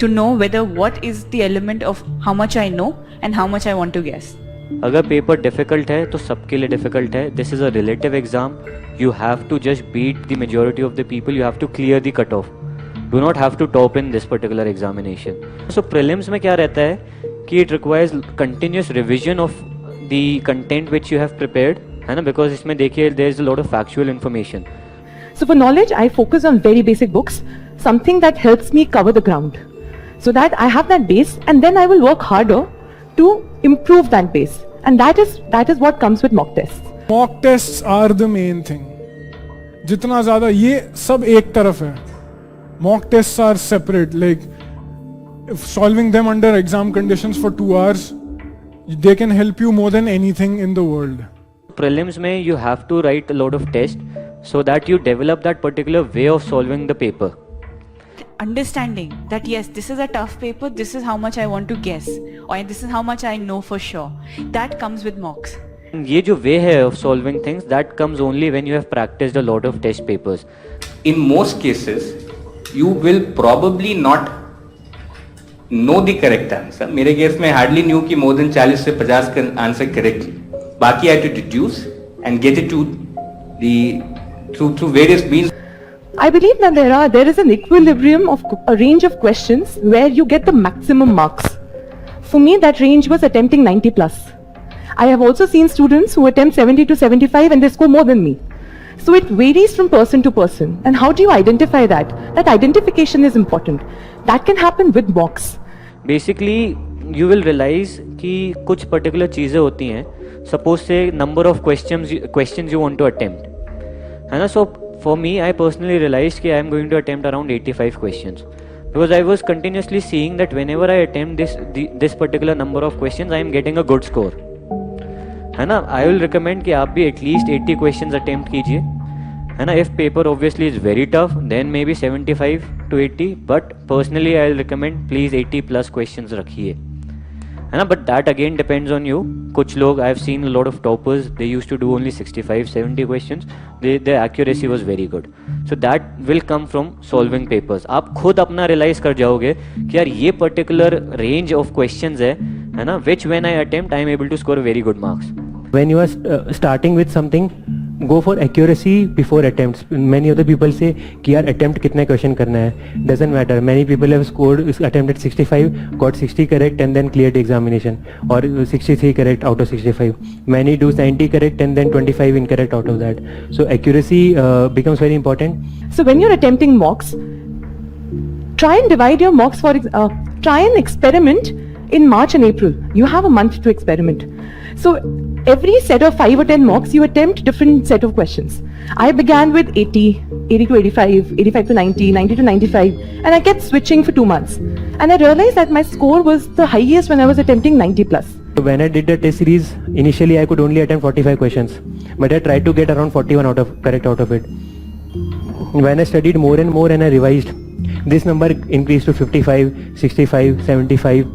to know whether what is the element of how much I know and how much I want to guess. अगर paper difficult है तो सबके लिए difficult है. This is a relative exam. You have to just beat the majority of the people. You have to clear the cut off. Do not have to top in this particular examination. So prelims में क्या रहता है कि it requires continuous revision of the content which you have prepared, है ना, because इसमें देखिए there is a lot of factual information. So for knowledge, I focus on very basic books, something that helps me cover the ground, so that I have that base, and then I will work harder to improve that base, and that is what comes with mock tests. Mock tests are the main thing. जितना ज़्यादा ये सब एक तरफ है. Mock tests are separate. Like if solving them under exam conditions for 2 hours, they can help you more than anything in the world. Prelims में you have to write a lot of tests so that you develop that particular way of solving the paper. Understanding that yes, this is a tough paper, this is how much I want to guess, or this is how much I know for sure, that comes with mocks. ये जो way है of solving things, that comes only when you have practiced a lot of test papers. In most cases, you will probably not know the correct answer. मेरे case में hardly knew कि more than 40 से 50 का answer correctly. बाकी I had to deduce and get it to the through various means. I believe that there is an equilibrium of a range of questions where you get the maximum marks. For me, that range was attempting 90 plus. I have also seen students who attempt 70 to 75 and they score more than me. So it varies from person to person. And how do you identify that? That identification is important. That can happen with mocks. Basically, you will realize कि कुछ particular चीज़ें होती हैं. Suppose say number of questions you want to attempt. है ना. So for me, I personally realized कि I am going to attempt around 85 questions because I was continuously seeing that whenever I attempt this particular number of questions, I am getting a good score. है ना. I will recommend कि आप भी at least 80 questions attempt कीजिए, है ना. If paper obviously is very tough, then maybe 75 to 80, but personally I will recommend please 80 plus questions रखिए, है ना. But that again depends on you. कुछ लोग I have seen a lot of toppers, they used to do only 65-70 questions. Their accuracy was very good. So that will come from solving papers. आप खुद अपना realize कर जाओगे कि यार ये particular range of questions है ना, which when I attempt I am able to score very good marks. When you are starting with something, go for accuracy before attempts. Many other people say कि यार attempt कितने question करना है. Doesn't matter. Many people have scored attempted 65, got 60 correct and then cleared the examination, or 63 correct out of 65. Many do 90 correct and then 25 incorrect out of that. So accuracy becomes very important. So when you're attempting mocks, try and divide your mocks try and experiment in March and April. You have a month to experiment. So every set of 5 or 10 mocks, you attempt different set of questions. I began with 80 to 85, 85 to 90, 90 to 95, and I kept switching for 2 months. And I realized that my score was the highest when I was attempting 90 plus. When I did the test series, initially I could only attempt 45 questions, but I tried to get around 41 correct out of it. When I studied more and more and I revised, this number increased to 55, 65, 75.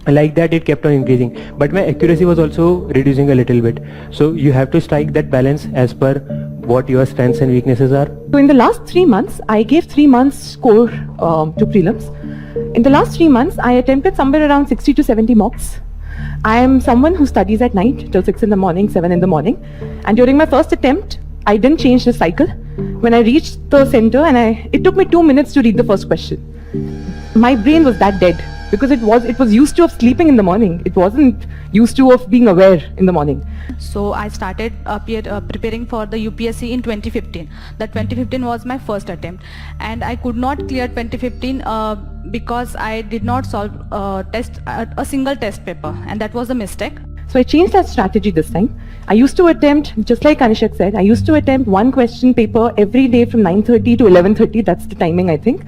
Like that it kept on increasing, but my accuracy was also reducing a little bit. So you have to strike that balance as per what your strengths and weaknesses are. So in the last 3 months, I gave 3 months score to prelims. In the last 3 months, I attempted somewhere around 60 to 70 mocks. I am someone who studies at night till 6 in the morning, 7 in the morning. And during my first attempt, I didn't change the cycle. When I reached the center it took me 2 minutes to read the first question. My brain was that dead. Because it was used to of sleeping in the morning. It wasn't used to of being aware in the morning. So I started preparing for the UPSC in 2015. That 2015 was my first attempt, and I could not clear 2015 because I did not solve a single test paper, and that was a mistake. So I changed that strategy this time. I used to attempt, just like Kanishak said, I used to attempt 1 question paper every day from 9:30 to 11:30. That's the timing, I think.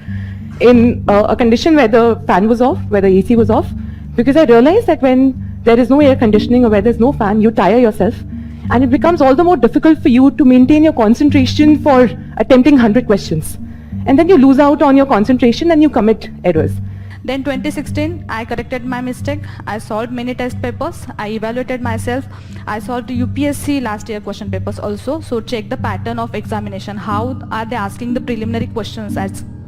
In a condition where the fan was off, where the AC was off, because I realized that when there is no air conditioning or where there's no fan, you tire yourself, and it becomes all the more difficult for you to maintain your concentration for attempting 100 questions. And then you lose out on your concentration and you commit errors. Then 2016, I corrected my mistake. I solved many test papers. I evaluated myself. I solved UPSC last year question papers also. So check the pattern of examination. How are they asking the preliminary questions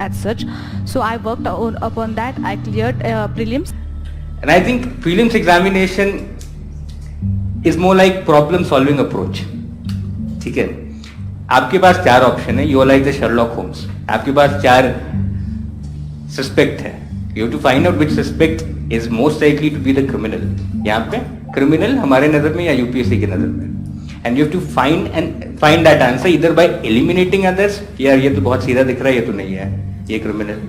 as such. So I worked upon that. I cleared prelims. And I think prelims examination is more like problem solving approach. ठीक है, आपके पास 4 option है, you are like the Sherlock Holmes, आपके पास 4 suspect है, you have to find out which suspect is most likely to be the criminal. यहाँ पे क्रिमिनल हमारे नजर में या यूपीएससी की नजर में, and you have to find that answer either by eliminating others, यार ये तो बहुत सीधा दिख रहा है, ये तो नहीं है, ये क्रिमिनल,